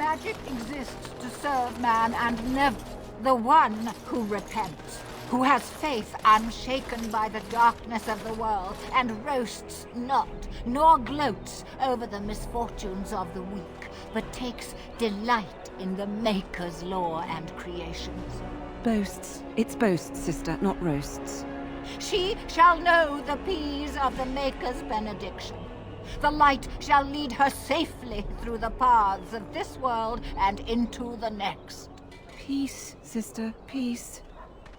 Magic exists to serve man and never the one who repents, who has faith unshaken by the darkness of the world, and roasts not, nor gloats over the misfortunes of the weak, but takes delight in the Maker's lore and creations. Boasts. It's boasts, sister, not roasts. She shall know the peace of the Maker's benediction. The light shall lead her safely through the paths of this world and into the next. Peace, sister, peace.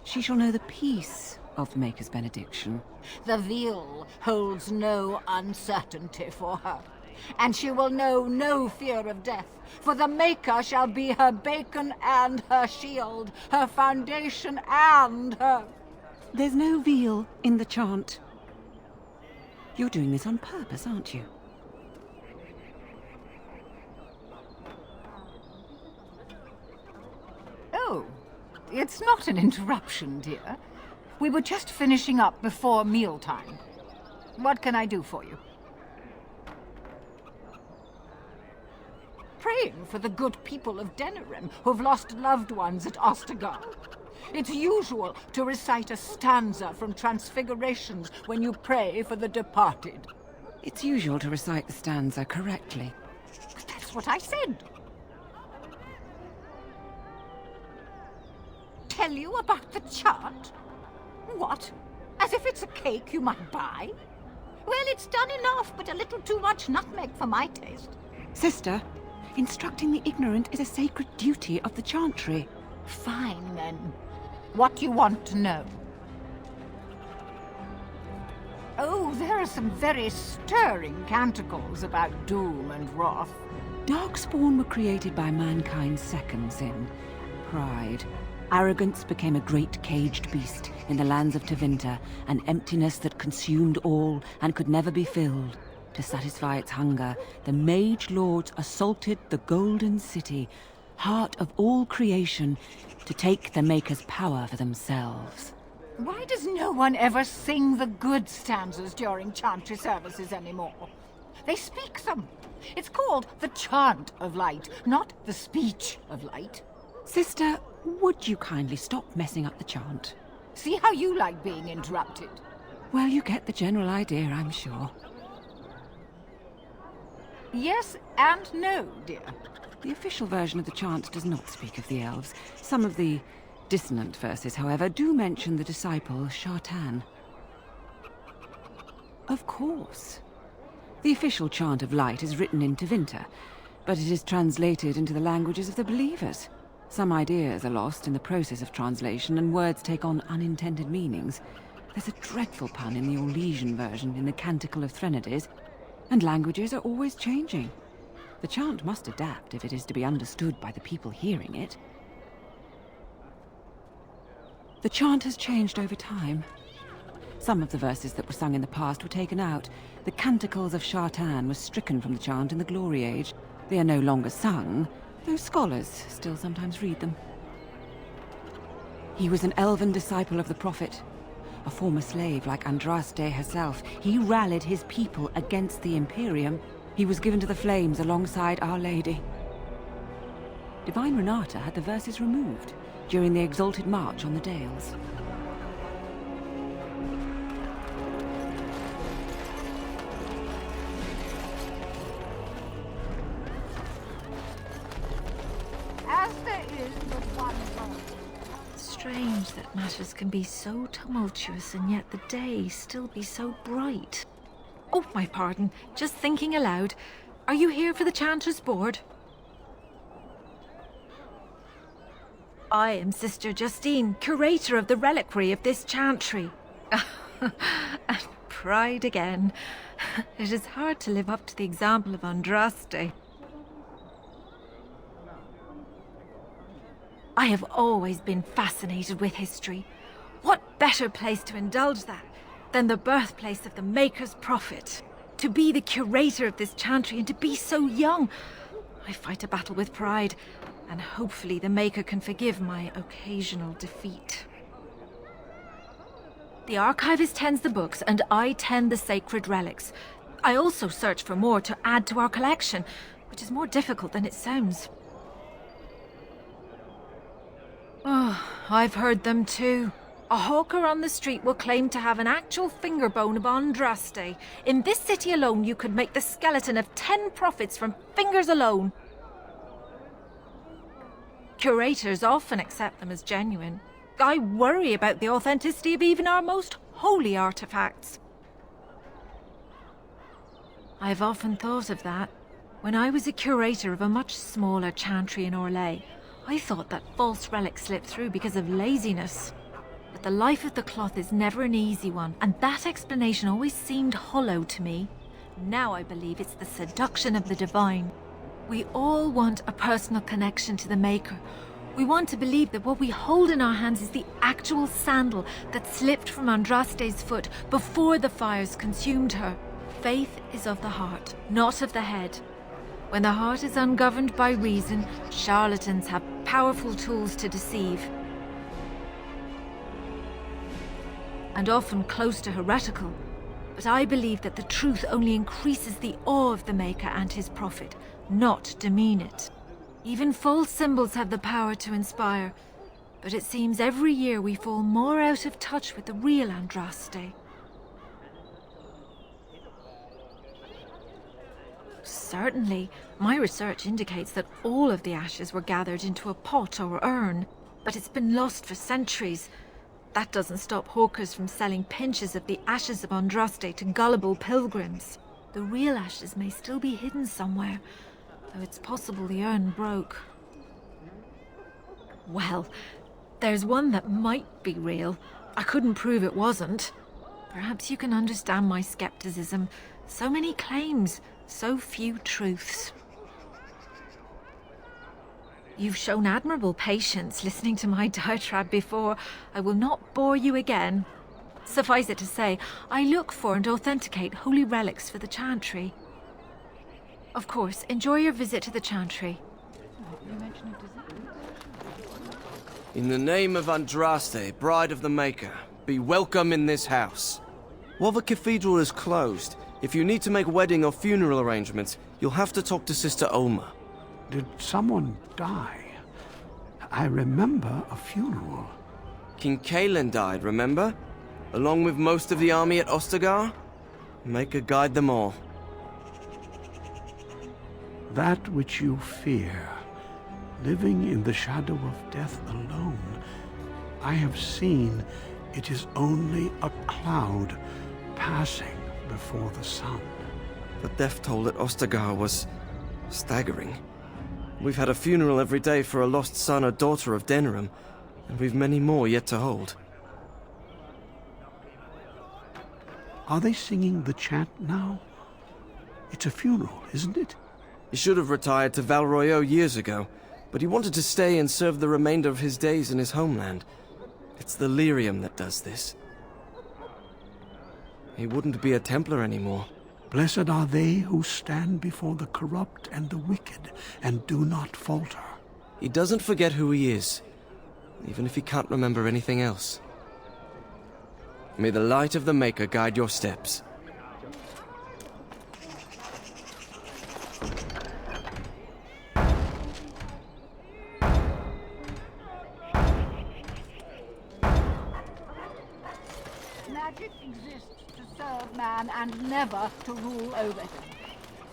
She shall know the peace of the Maker's benediction. The veil holds no uncertainty for her, and she will know no fear of death, for the Maker shall be her beacon and her shield, her foundation and her... There's no veil in the chant. You're doing this on purpose, aren't you? Oh, it's not an interruption, dear. We were just finishing up before mealtime. What can I do for you? Praying for the good people of Denerim who've lost loved ones at Ostergard. It's usual to recite a stanza from Transfigurations when you pray for the departed. It's usual to recite the stanza correctly. That's what I said. Tell you about the chart? What? As if it's a cake you might buy? Well, it's done enough, but a little too much nutmeg for my taste. Sister, instructing the ignorant is a sacred duty of the chantry. Fine, then. What do you want to know? Oh, there are some very stirring canticles about doom and wrath. Darkspawn were created by mankind's second sin, pride. Arrogance became a great caged beast in the lands of Tevinter, an emptiness that consumed all and could never be filled. To satisfy its hunger, the mage lords assaulted the Golden City, heart of all creation, to take the Maker's power for themselves. Why does no one ever sing the good stanzas during chantry services anymore? They speak them. It's called the chant of light, not the speech of light. Sister, would you kindly stop messing up the chant? See how you like being interrupted. Well, you get the general idea, I'm sure. Yes and no, dear. The official version of the chant does not speak of the elves. Some of the dissonant verses, however, do mention the disciple Shartan. Of course. The official chant of light is written in Tevinter, but it is translated into the languages of the believers. Some ideas are lost in the process of translation, and words take on unintended meanings. There's a dreadful pun in the Orlesian version in the Canticle of Threnodies, and languages are always changing. The chant must adapt if it is to be understood by the people hearing it. The chant has changed over time. Some of the verses that were sung in the past were taken out. The Canticles of Shartan were stricken from the chant in the Glory Age. They are no longer sung, though scholars still sometimes read them. He was an elven disciple of the Prophet. A former slave like Andraste herself, he rallied his people against the Imperium. He was given to the flames alongside Our Lady. Divine Renata had the verses removed during the Exalted March on the Dales. As there is but one God. Strange that matters can be so tumultuous and yet the day still be so bright. Oh, my pardon. Just thinking aloud. Are you here for the Chanter's Board? I am Sister Justine, curator of the reliquary of this chantry. And pride again. It is hard to live up to the example of Andraste. I have always been fascinated with history. What better place to indulge that than the birthplace of the Maker's prophet? To be the curator of this chantry and to be so young. I fight a battle with pride, and hopefully the Maker can forgive my occasional defeat. The archivist tends the books, and I tend the sacred relics. I also search for more to add to our collection, which is more difficult than it sounds. Oh, I've heard them too. A hawker on the street will claim to have an actual finger bone of Andraste. In this city alone, you could make the skeleton of 10 prophets from fingers alone. Curators often accept them as genuine. I worry about the authenticity of even our most holy artifacts. I've often thought of that. When I was a curator of a much smaller chantry in Orlais, I thought that false relics slipped through because of laziness. But the life of the cloth is never an easy one, and that explanation always seemed hollow to me. Now I believe it's the seduction of the divine. We all want a personal connection to the Maker. We want to believe that what we hold in our hands is the actual sandal that slipped from Andraste's foot before the fires consumed her. Faith is of the heart, not of the head. When the heart is ungoverned by reason, charlatans have powerful tools to deceive. And often close to heretical. But I believe that the truth only increases the awe of the Maker and his prophet, not demean it. Even false symbols have the power to inspire, but it seems every year we fall more out of touch with the real Andraste. Certainly, my research indicates that all of the ashes were gathered into a pot or urn, but it's been lost for centuries. That doesn't stop hawkers from selling pinches of the ashes of Andraste to gullible pilgrims. The real ashes may still be hidden somewhere, though it's possible the urn broke. Well, there's one that might be real. I couldn't prove it wasn't. Perhaps you can understand my skepticism. So many claims, so few truths. You've shown admirable patience listening to my diatribe before. I will not bore you again. Suffice it to say, I look for and authenticate holy relics for the chantry. Of course, enjoy your visit to the chantry. In the name of Andraste, bride of the Maker, be welcome in this house. While the cathedral is closed, if you need to make wedding or funeral arrangements, you'll have to talk to Sister Olma. Did someone die? I remember a funeral. King Kaelin died, remember? Along with most of the army at Ostagar? Maker guide them all. That which you fear, living in the shadow of death alone, I have seen it is only a cloud passing before the sun. The death toll at Ostagar was staggering. We've had a funeral every day for a lost son or daughter of Denerim, and we've many more yet to hold. Are they singing the chant now? It's a funeral, isn't it? He should have retired to Val Royeaux years ago, but he wanted to stay and serve the remainder of his days in his homeland. It's the lyrium that does this. He wouldn't be a Templar anymore. Blessed are they who stand before the corrupt and the wicked and do not falter. He doesn't forget who he is, even if he can't remember anything else. May the light of the Maker guide your steps. Magic exists to serve man and never to rule over him.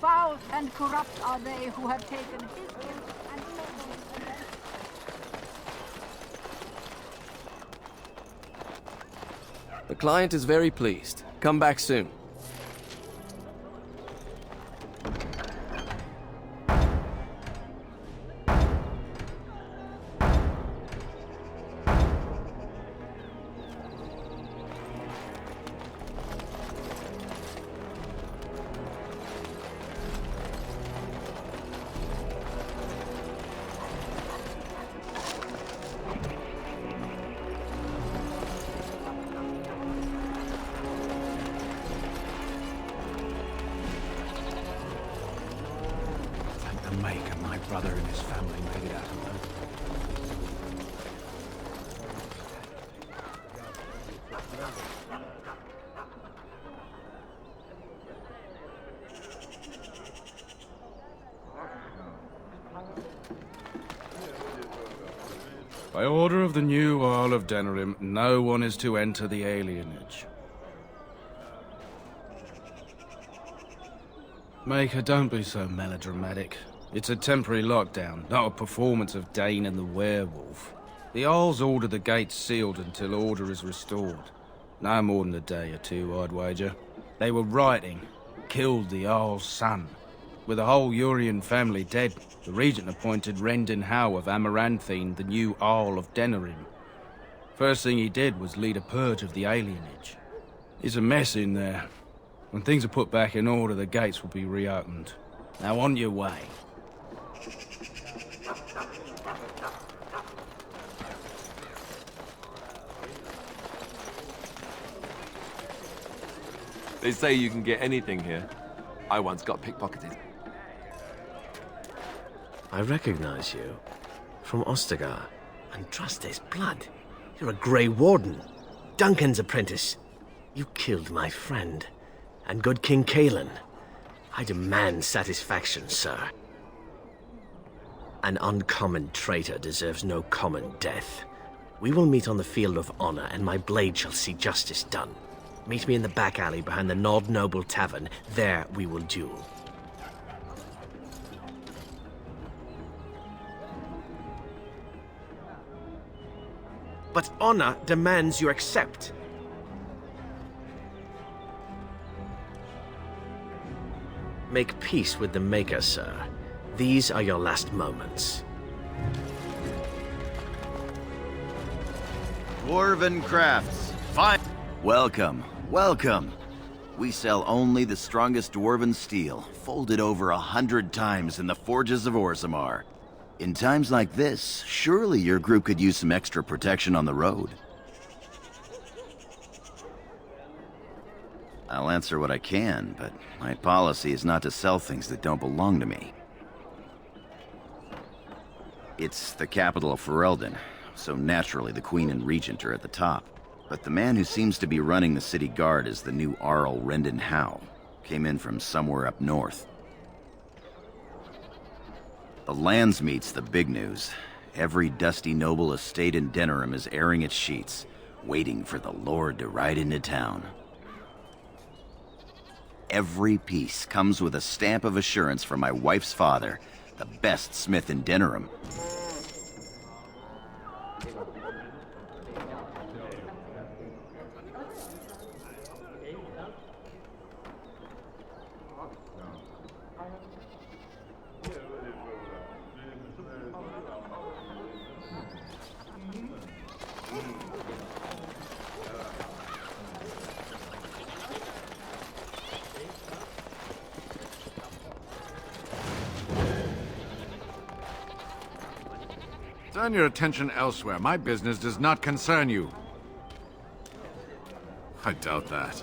Foul and corrupt are they who have taken his gift and meddled against it. The client is very pleased. Come back soon. Thank the Maker, my brother and his family made it out alive. By order of the new Earl of Denerim, no one is to enter the alienage. Maker, don't be so melodramatic. It's a temporary lockdown, not a performance of Dane and the werewolf. The Earls order the gates sealed until order is restored. No more than a day or two, I'd wager. They were writing, killed the Earl's son. With the whole Urian family dead, the regent appointed Rendon Howe of Amaranthine the new Earl of Denerim. First thing he did was lead a purge of the alienage. It's a mess in there. When things are put back in order, the gates will be reopened. Now on your way. They say you can get anything here. I once got pickpocketed. I recognize you. From Ostagar. Andraste's blood. You're a Grey Warden. Duncan's apprentice. You killed my friend. And good King Cailan. I demand satisfaction, sir. An uncommon traitor deserves no common death. We will meet on the field of honor, and my blade shall see justice done. Meet me in the back alley behind the Knawed Noble Tavern. There we will duel. But honor demands you accept. Make peace with the Maker, sir. These are your last moments. Dwarven crafts. Fine. Welcome, welcome. We sell only the strongest dwarven steel, folded over 100 times in the forges of Orzammar. In times like this, surely your group could use some extra protection on the road. I'll answer what I can, but my policy is not to sell things that don't belong to me. It's the capital of Ferelden, so naturally the Queen and Regent are at the top. But the man who seems to be running the city guard is the new Arl Rendon Howe. Came in from somewhere up north. The Landsmeet's the big news. Every dusty noble estate in Denerim is airing its sheets, waiting for the Lord to ride into town. Every piece comes with a stamp of assurance from my wife's father, the best smith in Denerim. Turn your attention elsewhere. My business does not concern you. I doubt that.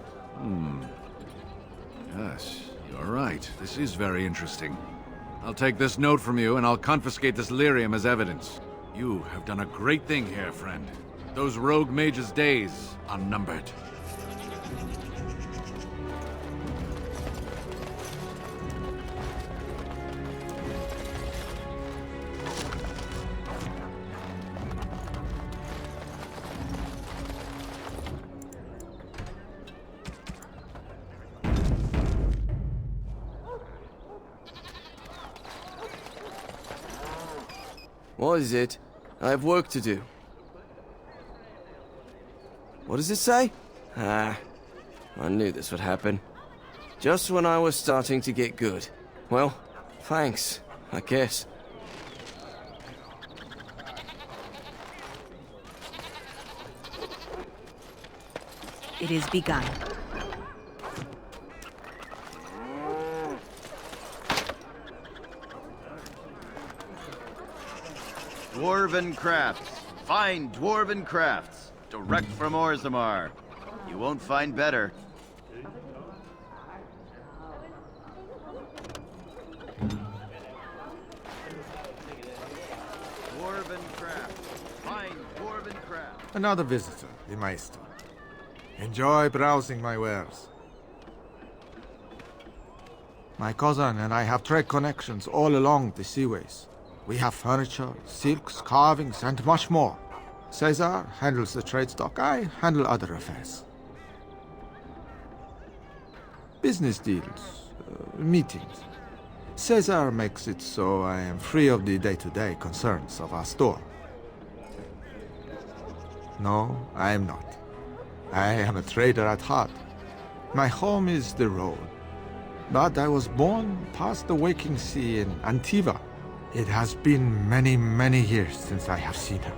Yes, you're right. This is very interesting. I'll take this note from you, and I'll confiscate this lyrium as evidence. You have done a great thing here, friend. Those rogue mages' days are numbered. What is it? I have work to do. What does it say? Ah, I knew this would happen. Just when I was starting to get good. Well, thanks, I guess. It is begun. Dwarven crafts. Fine dwarven crafts. Direct from Orzammar. You won't find better. Dwarven crafts. Fine dwarven crafts. Another visitor, the Maester. Enjoy browsing my wares. My cousin and I have trade connections all along the seaways. We have furniture, silks, carvings, and much more. Caesar handles the trade stock, I handle other affairs. Business deals, meetings. Caesar makes it so I am free of the day-to-day concerns of our store. No, I am not. I am a trader at heart. My home is the road. But I was born past the waking sea in Antiva. It has been many, many years since I have seen her.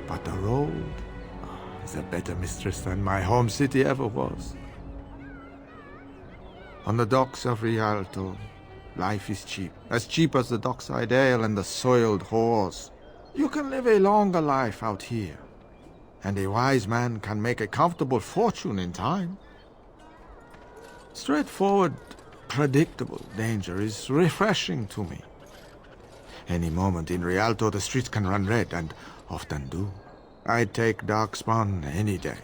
But the road is a better mistress than my home city ever was. On the docks of Rialto, life is cheap. As cheap as the dockside ale and the soiled whores. You can live a longer life out here. And a wise man can make a comfortable fortune in time. Straightforward, predictable danger is refreshing to me. Any moment in Rialto, the streets can run red, and often do. I'd take Darkspawn any day.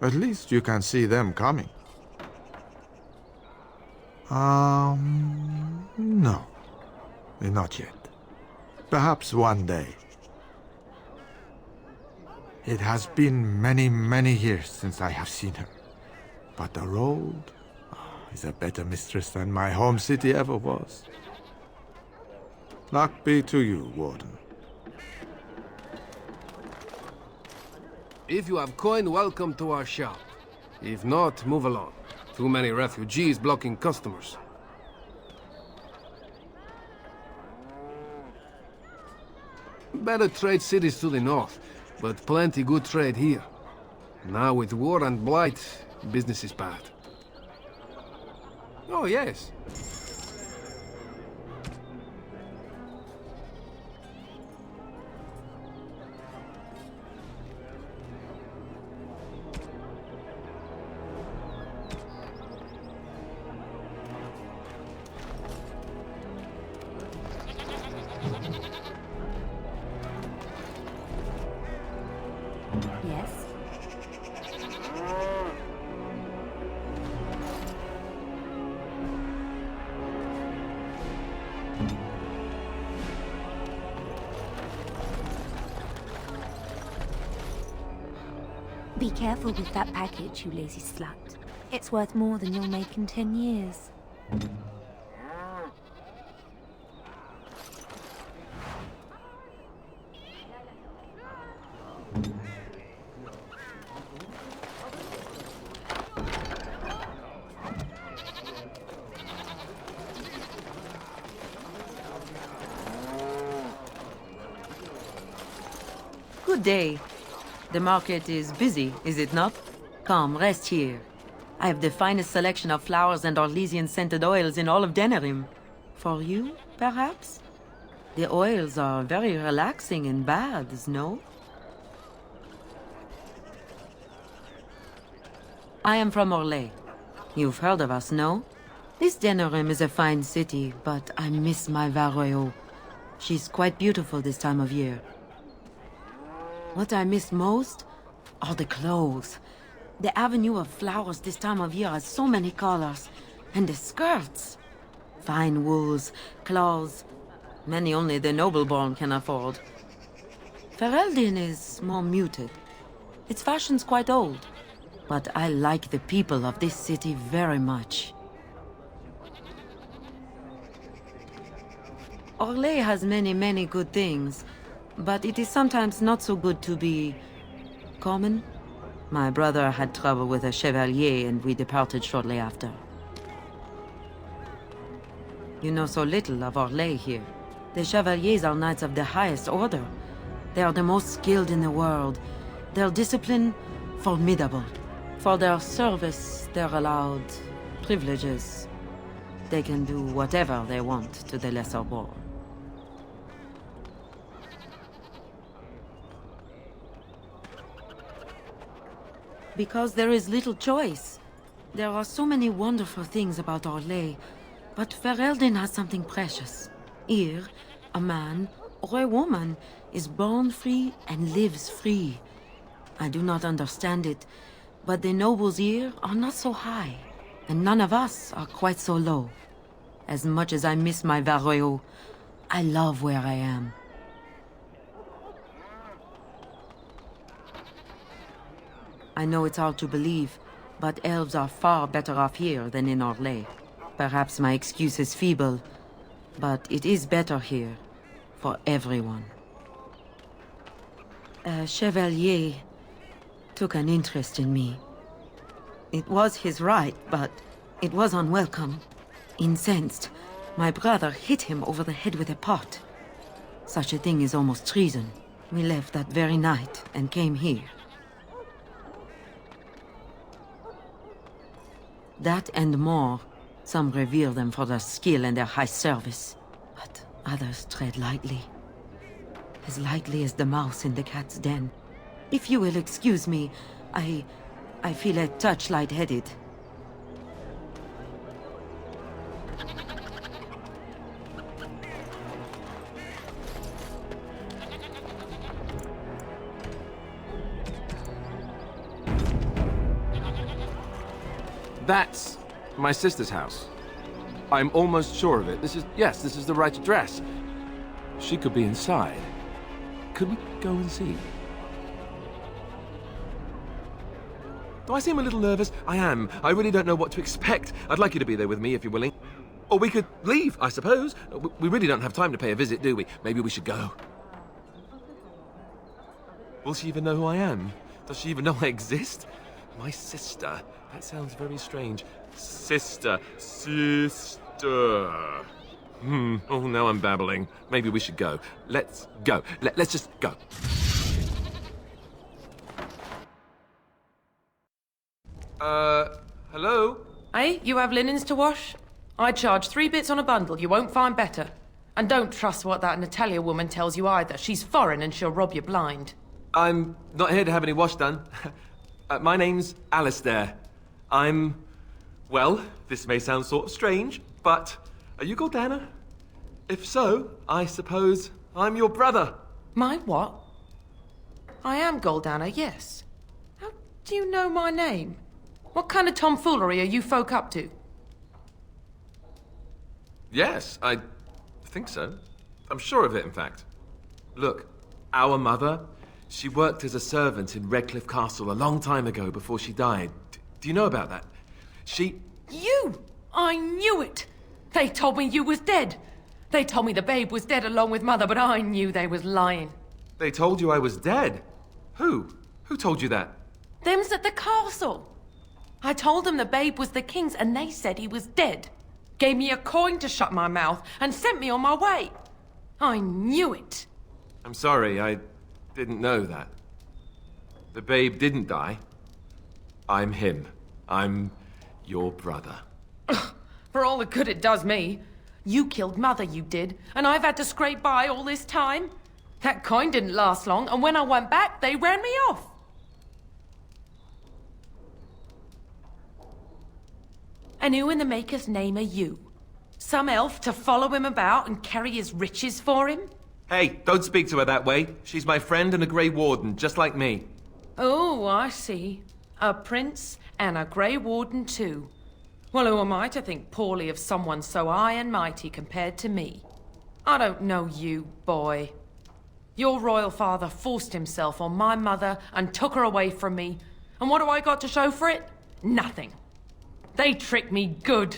At least you can see them coming. No. Not yet. Perhaps one day. It has been many, many years since I have seen her. But the road is a better mistress than my home city ever was. Luck be to you, Warden. If you have coin, welcome to our shop. If not, move along. Too many refugees blocking customers. Better trade cities to the north, but plenty good trade here. Now with war and blight, business is bad. Oh yes. Yes? Be careful with that package, you lazy slut. It's worth more than you'll make in 10 years. Good day. The market is busy, is it not? Come, rest here. I have the finest selection of flowers and Orlesian-scented oils in all of Denerim. For you, perhaps? The oils are very relaxing in baths, no? I am from Orlais. You've heard of us, no? This Denerim is a fine city, but I miss my Varroyo. She's quite beautiful this time of year. What I miss most are the clothes. The avenue of flowers this time of year has so many colors. And the skirts. Fine wools, cloths. Many only the noble-born can afford. Ferelden is more muted. Its fashion's quite old. But I like the people of this city very much. Orlais has many, many good things. But it is sometimes not so good to be common. My brother had trouble with a chevalier and we departed shortly after. You know so little of Orlais here. The chevaliers are knights of the highest order. They are the most skilled in the world. Their discipline, formidable. For their service, they're allowed privileges. They can do whatever they want to the lesser born. Because there is little choice. There are so many wonderful things about Orlais, but Ferelden has something precious. Here, a man or a woman is born free and lives free. I do not understand it, but the nobles here are not so high, and none of us are quite so low. As much as I miss my Varroyo, I love where I am. I know it's hard to believe, but elves are far better off here than in Orlais. Perhaps my excuse is feeble, but it is better here for everyone. A chevalier took an interest in me. It was his right, but it was unwelcome. Incensed, my brother hit him over the head with a pot. Such a thing is almost treason. We left that very night and came here. That and more. Some revere them for their skill and their high service, but others tread lightly. As lightly as the mouse in the cat's den. If you will excuse me, I feel a touch lightheaded. That's my sister's house. I'm almost sure of it. This is the right address. She could be inside. Could we go and see? Do I seem a little nervous? I am. I really don't know what to expect. I'd like you to be there with me if you're willing. Or we could leave, I suppose. We really don't have time to pay a visit, do we? Maybe we should go. Will she even know who I am? Does she even know I exist? My sister. That sounds very strange. Sister. Oh, now I'm babbling. Maybe we should go. Let's go. Let's just go. Hello? Hey, you have linens to wash? I charge 3 bits on a bundle. You won't find better. And don't trust what that Natalia woman tells you either. She's foreign and she'll rob you blind. I'm not here to have any wash done. My name's Alistair. Well, this may sound sort of strange, but are you Goldana? If so, I suppose I'm your brother. My what? I am Goldana, yes. How do you know my name? What kind of tomfoolery are you folk up to? Yes, I think so. I'm sure of it, in fact. Look, our mother, she worked as a servant in Redcliffe Castle a long time ago before she died. Do you know about that? You! I knew it! They told me you was dead. They told me the babe was dead along with mother, but I knew they was lying. They told you I was dead? Who? Who told you that? Them's at the castle. I told them the babe was the king's and they said he was dead. Gave me a coin to shut my mouth and sent me on my way. I knew it. I'm sorry, I didn't know that. The babe didn't die. I'm him. I'm your brother. For all the good it does me. You killed mother, you did, and I've had to scrape by all this time. That coin didn't last long, and when I went back, they ran me off. And who in the Maker's name are you? Some elf to follow him about and carry his riches for him? Hey, don't speak to her that way. She's my friend and a Grey Warden, just like me. Oh, I see. A prince and a Grey Warden too. Well, who am I to think poorly of someone so high and mighty compared to me? I don't know you, boy. Your royal father forced himself on my mother and took her away from me. And what do I got to show for it? Nothing. They tricked me good.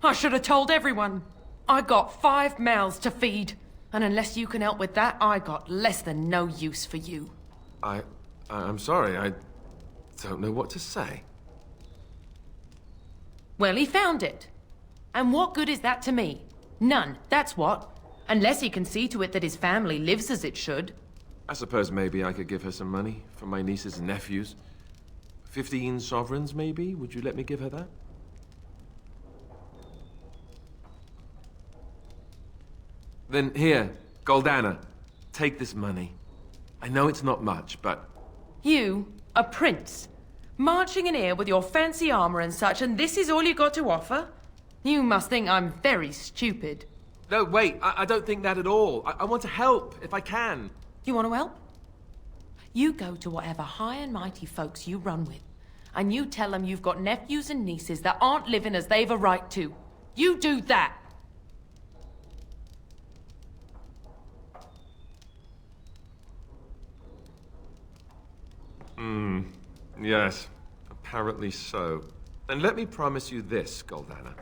I should have told everyone. I got 5 mouths to feed. And unless you can help with that, I got less than no use for you. I'm sorry, I don't know what to say. Well, he found it. And what good is that to me? None, that's what. Unless he can see to it that his family lives as it should. I suppose maybe I could give her some money from my nieces and nephews. 15 sovereigns, maybe? Would you let me give her that? Then here, Goldana, take this money. I know it's not much, but... You, a prince, marching in here with your fancy armor and such, and this is all you got to offer? You must think I'm very stupid. No, wait, I don't think that at all. I want to help, if I can. You want to help? You go to whatever high and mighty folks you run with, and you tell them you've got nephews and nieces that aren't living as they've a right to. You do that. Yes, apparently so. And let me promise you this, Goldana.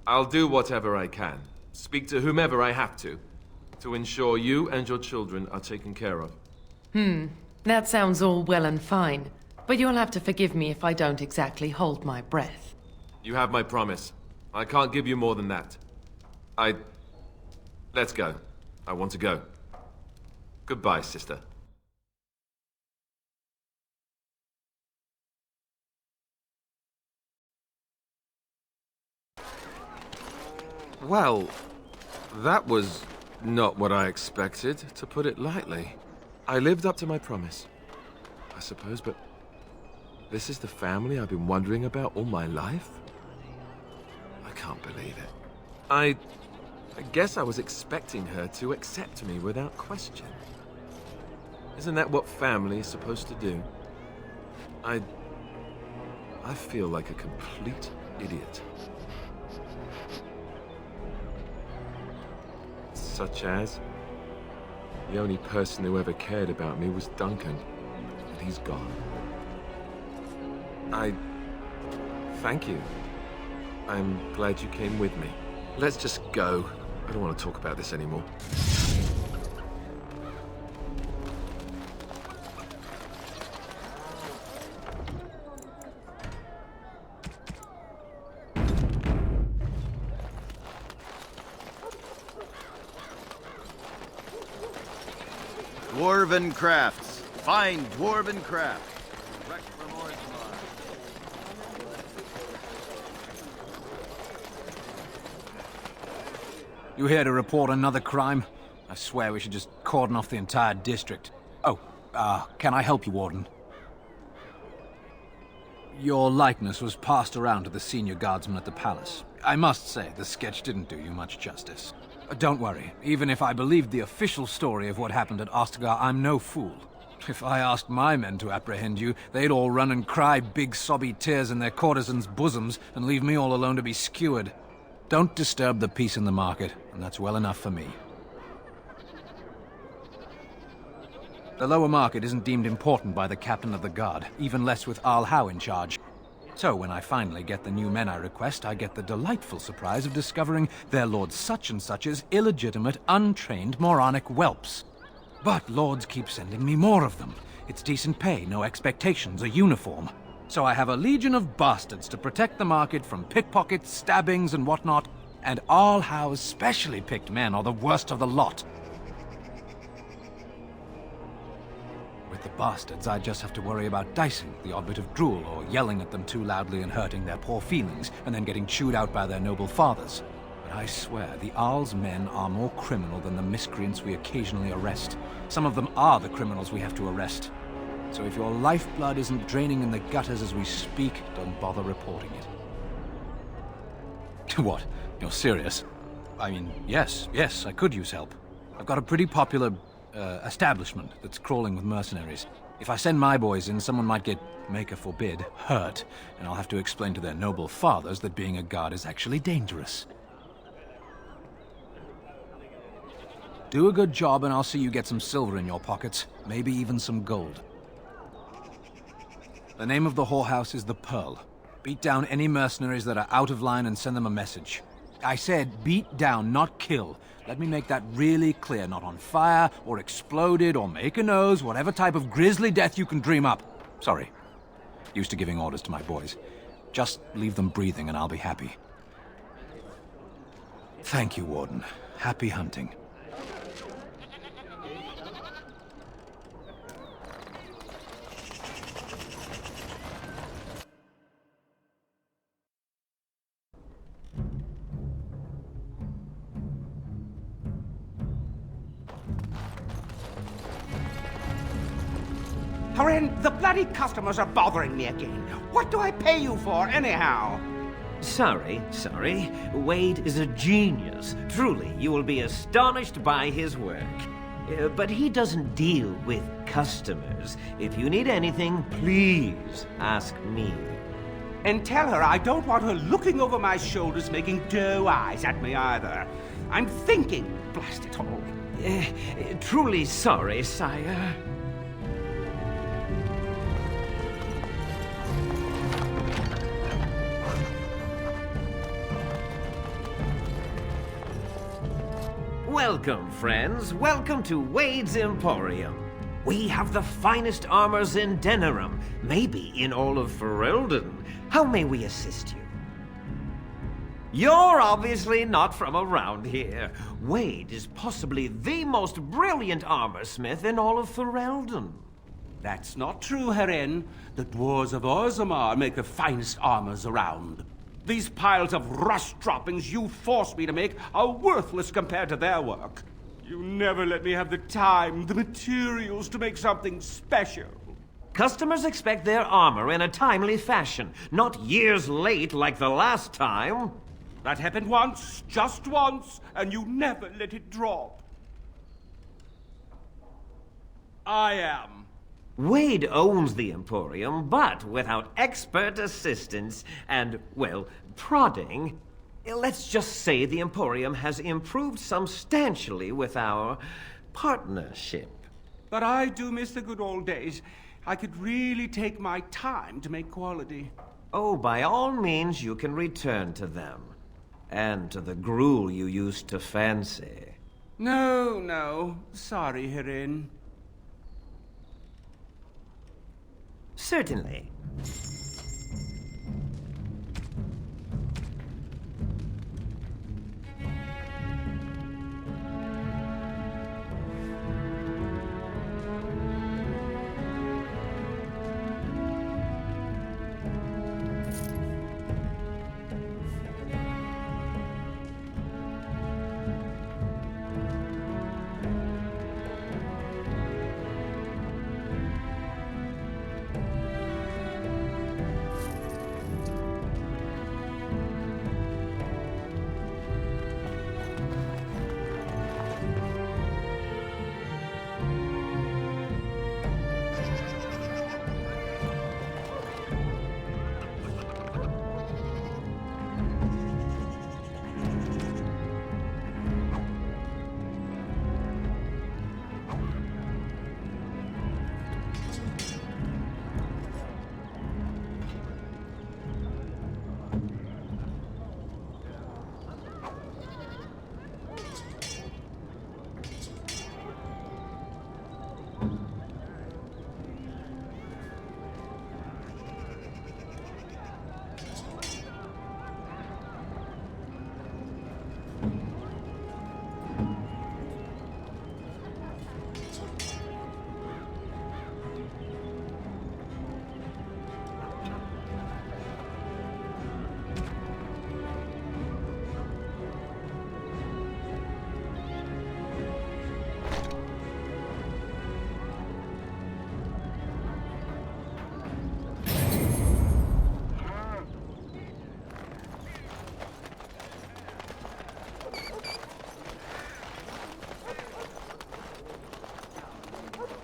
I'll do whatever I can, speak to whomever I have to ensure you and your children are taken care of. That sounds all well and fine, but you'll have to forgive me if I don't exactly hold my breath. You have my promise. I can't give you more than that. Let's go. I want to go. Goodbye, sister. Well, that was not what I expected, to put it lightly. I lived up to my promise, I suppose, but this is the family I've been wondering about all my life? I can't believe it. I guess I was expecting her to accept me without question. Isn't that what family is supposed to do? I feel like a complete idiot. Such as, the only person who ever cared about me was Duncan, and he's gone. Thank you. I'm glad you came with me. Let's just go. I don't want to talk about this anymore. Dwarven crafts. Fine dwarven craft. Direct from Orzammar. You here to report another crime? I swear we should just cordon off the entire district. Oh, can I help you, Warden? Your likeness was passed around to the senior guardsman at the palace. I must say, the sketch didn't do you much justice. Don't worry. Even if I believed the official story of what happened at Ostagar, I'm no fool. If I asked my men to apprehend you, they'd all run and cry big sobby tears in their courtesans' bosoms and leave me all alone to be skewered. Don't disturb the peace in the market, and that's well enough for me. The lower market isn't deemed important by the captain of the guard, even less with Arl Howe in charge. So when I finally get the new men I request, I get the delightful surprise of discovering their Lord Such-and-Such's illegitimate, untrained, moronic whelps. But lords keep sending me more of them. It's decent pay, no expectations, a uniform. So I have a legion of bastards to protect the market from pickpockets, stabbings, and whatnot, and Arl Howe's specially picked men are the worst of the lot. With the bastards, I just have to worry about dicing the odd bit of drool or yelling at them too loudly and hurting their poor feelings, and then getting chewed out by their noble fathers. But I swear, the Arl's men are more criminal than the miscreants we occasionally arrest. Some of them are the criminals we have to arrest. So if your lifeblood isn't draining in the gutters as we speak, don't bother reporting it. What? You're serious? I mean, yes, I could use help. I've got a pretty popular establishment that's crawling with mercenaries. If I send my boys in, someone might get, maker forbid, hurt, and I'll have to explain to their noble fathers that being a guard is actually dangerous. Do a good job and I'll see you get some silver in your pockets, maybe even some gold. The name of the whorehouse is the Pearl. Beat down any mercenaries that are out of line and send them a message. I said beat down, not kill. Let me make that really clear. Not on fire, or exploded, or make a nose, whatever type of grisly death you can dream up. Sorry. Used to giving orders to my boys. Just leave them breathing and I'll be happy. Thank you, Warden. Happy hunting. Corinne, the bloody customers are bothering me again. What do I pay you for, anyhow? Sorry. Wade is a genius. Truly, you will be astonished by his work. But he doesn't deal with customers. If you need anything, please ask me. And tell her I don't want her looking over my shoulders making doe eyes at me either. I'm thinking, blast it all. Truly sorry, sire. Welcome, friends. Welcome to Wade's Emporium. We have the finest armors in Denerim, maybe in all of Ferelden. How may we assist you? You're obviously not from around here. Wade is possibly the most brilliant armorsmith in all of Ferelden. That's not true, Herin. The dwarves of Orzammar make the finest armors around. These piles of rust droppings you forced me to make are worthless compared to their work. You never let me have the time, the materials to make something special. Customers expect their armor in a timely fashion, not years late like the last time. That happened once, just once, and you never let it drop. I am. Wade owns the Emporium, but without expert assistance and, well, prodding, let's just say the Emporium has improved substantially with our partnership. But I do miss the good old days. I could really take my time to make quality. Oh, by all means, you can return to them. And to the gruel you used to fancy. No. Sorry, Herin. Certainly.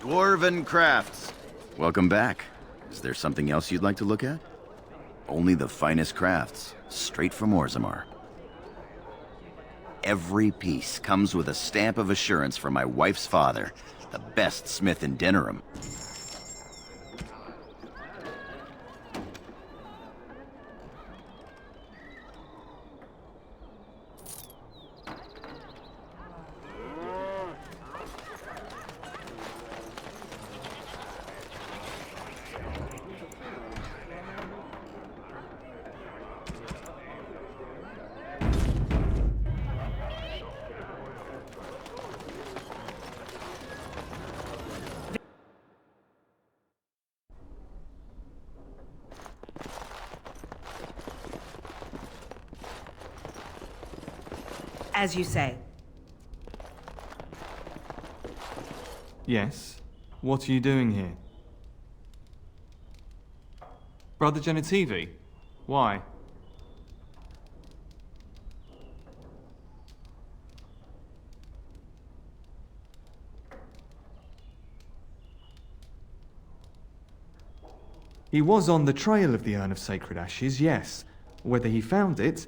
Dwarven Crafts. Welcome back. Is there something else you'd like to look at? Only the finest crafts, straight from Orzammar. Every piece comes with a stamp of assurance from my wife's father, the best smith in Denerim. As you say. Yes? What are you doing here? Brother Genitivi? Why? He was on the trail of the Urn of Sacred Ashes, yes. Whether he found it,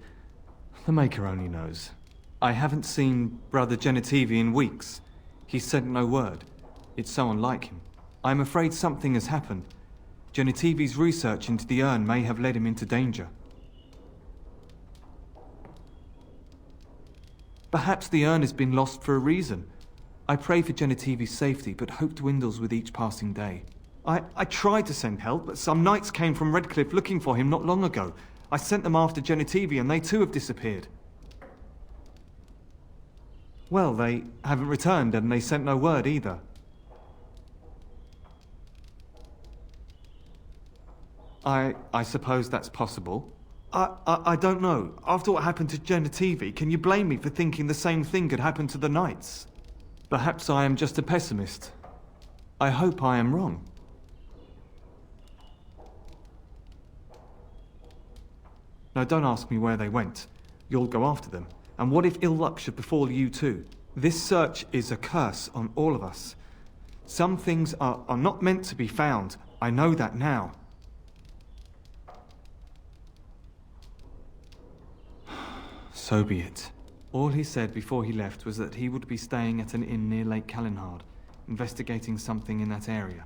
the Maker only knows. I haven't seen Brother Genitivi in weeks. He sent no word. It's so unlike him. I'm afraid something has happened. Genitivi's research into the urn may have led him into danger. Perhaps the urn has been lost for a reason. I pray for Genetivi's safety, but hope dwindles with each passing day. I tried to send help, but some knights came from Redcliffe looking for him not long ago. I sent them after Genetivi, and they too have disappeared. Well, they haven't returned, and they sent no word either. I suppose that's possible. I don't know. After what happened to Genetivi, can you blame me for thinking the same thing could happen to the knights? Perhaps I am just a pessimist. I hope I am wrong. Now don't ask me where they went. You'll go after them. And what if ill luck should befall you too? This search is a curse on all of us. Some things are not meant to be found. I know that now. So be it. All he said before he left was that he would be staying at an inn near Lake Calenhard, investigating something in that area.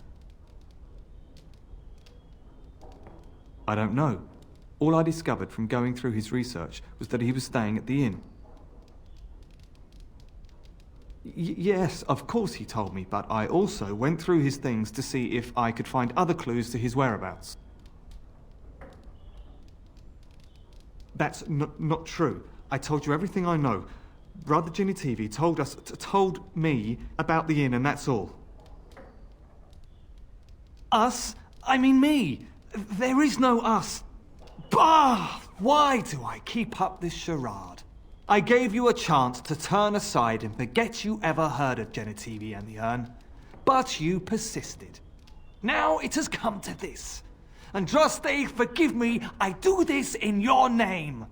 I don't know. All I discovered from going through his research was that he was staying at the inn. Yes, of course he told me, but I also went through his things to see if I could find other clues to his whereabouts. That's not true. I told you everything I know. Brother Genetivi told me about the inn, and that's all. Us? I mean me. There is no us. Bah! Why do I keep up this charade? I gave you a chance to turn aside and forget you ever heard of Genetivi and the urn, but you persisted. Now it has come to this. Andraste, forgive me, I do this in your name.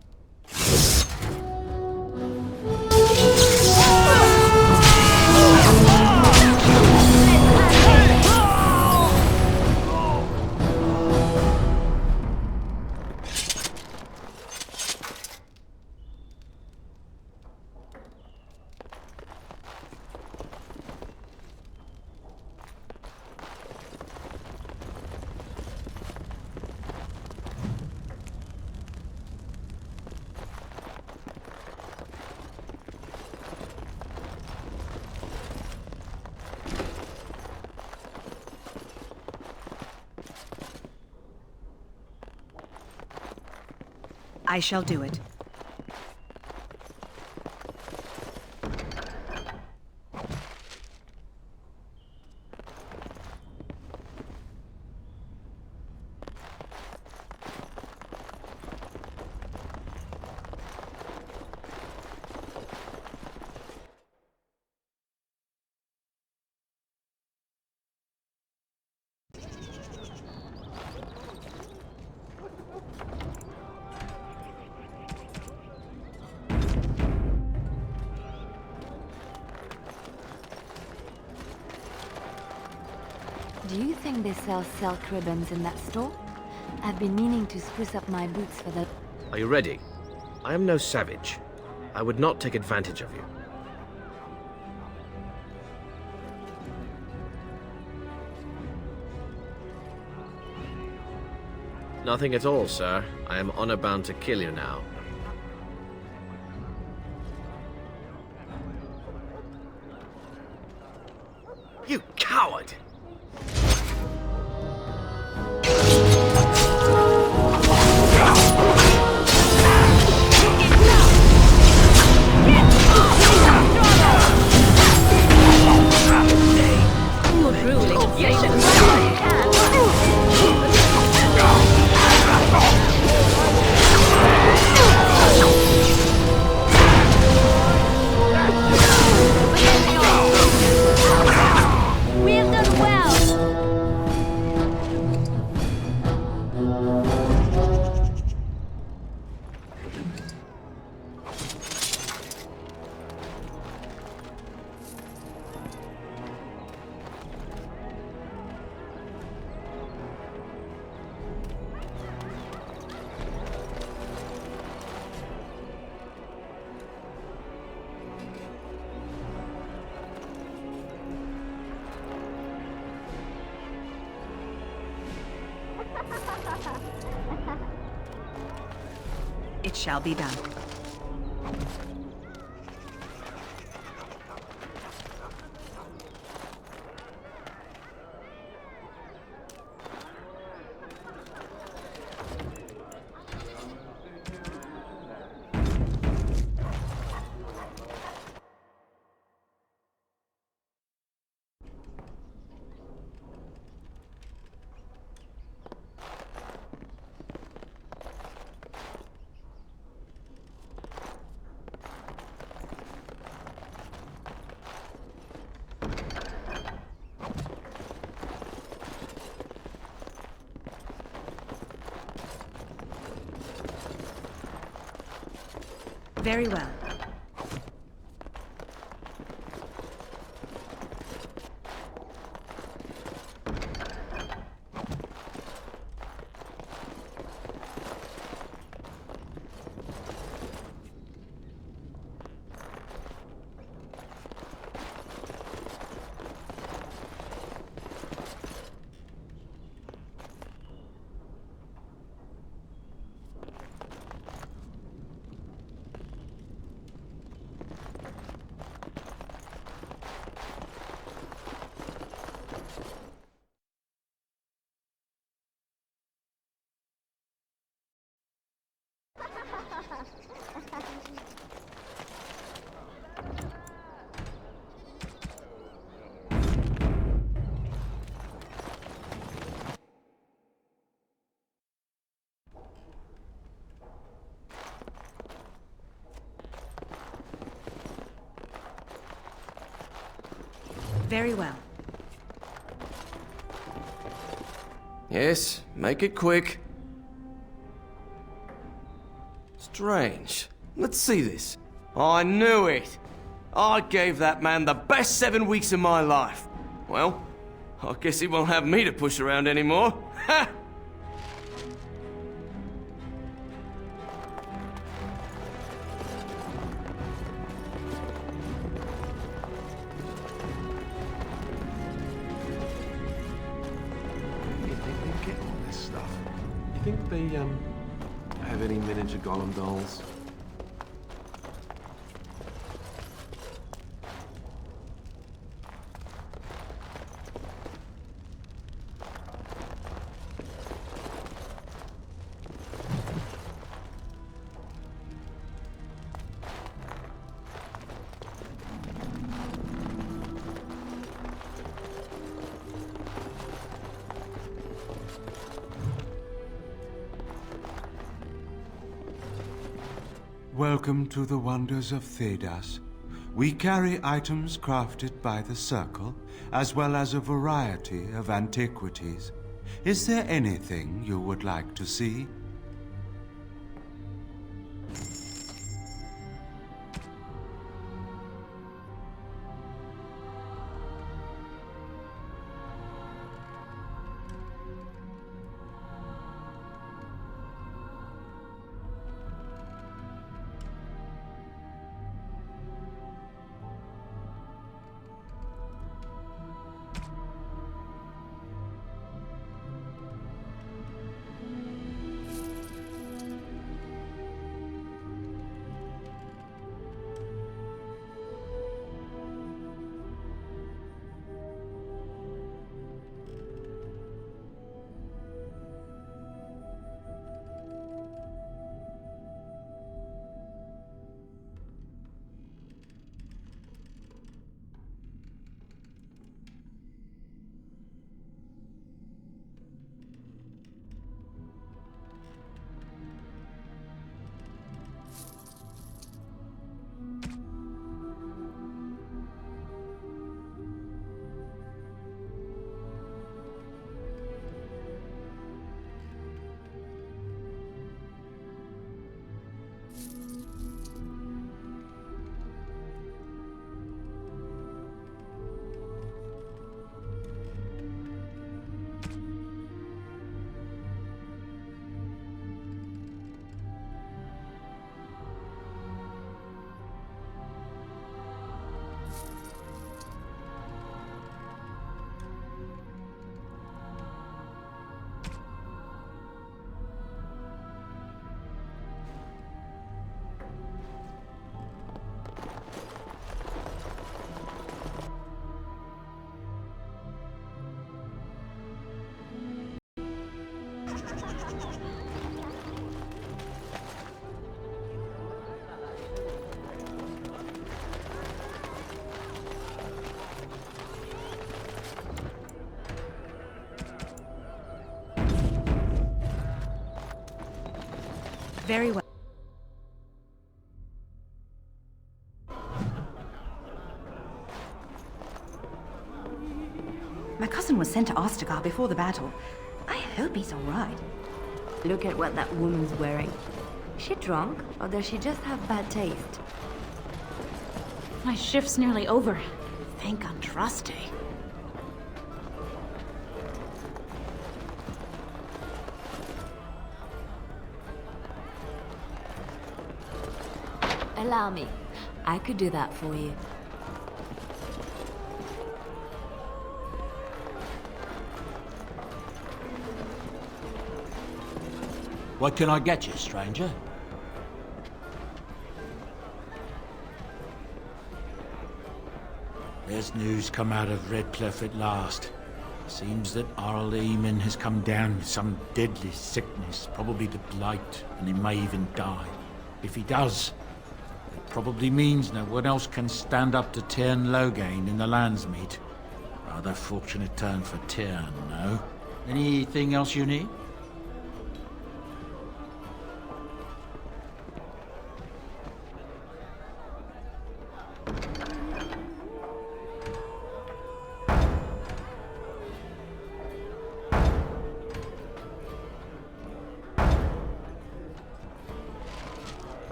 I shall do it. Do you think they sell silk ribbons in that store? I've been meaning to spruce up my boots for the... Are you ready? I am no savage. I would not take advantage of you. Nothing at all, sir. I am honor bound to kill you now. You coward! It shall be done. Very well. Very well. Yes, make it quick. Strange. Let's see this. I knew it! I gave that man the best 7 weeks of my life. Well, I guess he won't have me to push around anymore. Ha! Think they, have any miniature golem dolls? Welcome to the wonders of Thedas. We carry items crafted by the Circle, as well as a variety of antiquities. Is there anything you would like to see? Very well. My cousin was sent to Ostagar before the battle. I hope he's all right. Look at what that woman's wearing. Is she drunk, or does she just have bad taste? My shift's nearly over. Thank Andraste. Allow me. I could do that for you. What can I get you, stranger? There's news come out of Redcliffe at last. Seems that Arl Eamon has come down with some deadly sickness, probably the blight, and he may even die. If he does, it probably means no one else can stand up to Tyrn Loghain in the Landsmeet. Rather fortunate turn for Tyrn, no? Anything else you need?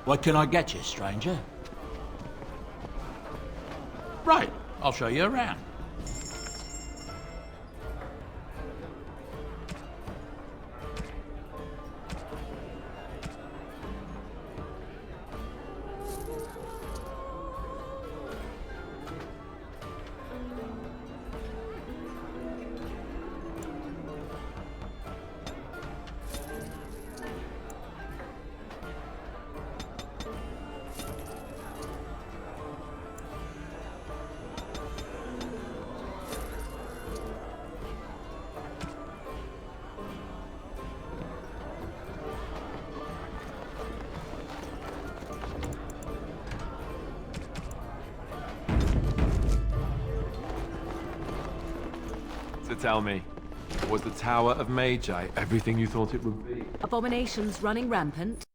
What can I get you, stranger? Right, I'll show you around. So tell me, was the Tower of Magi everything you thought it would be? Abominations running rampant.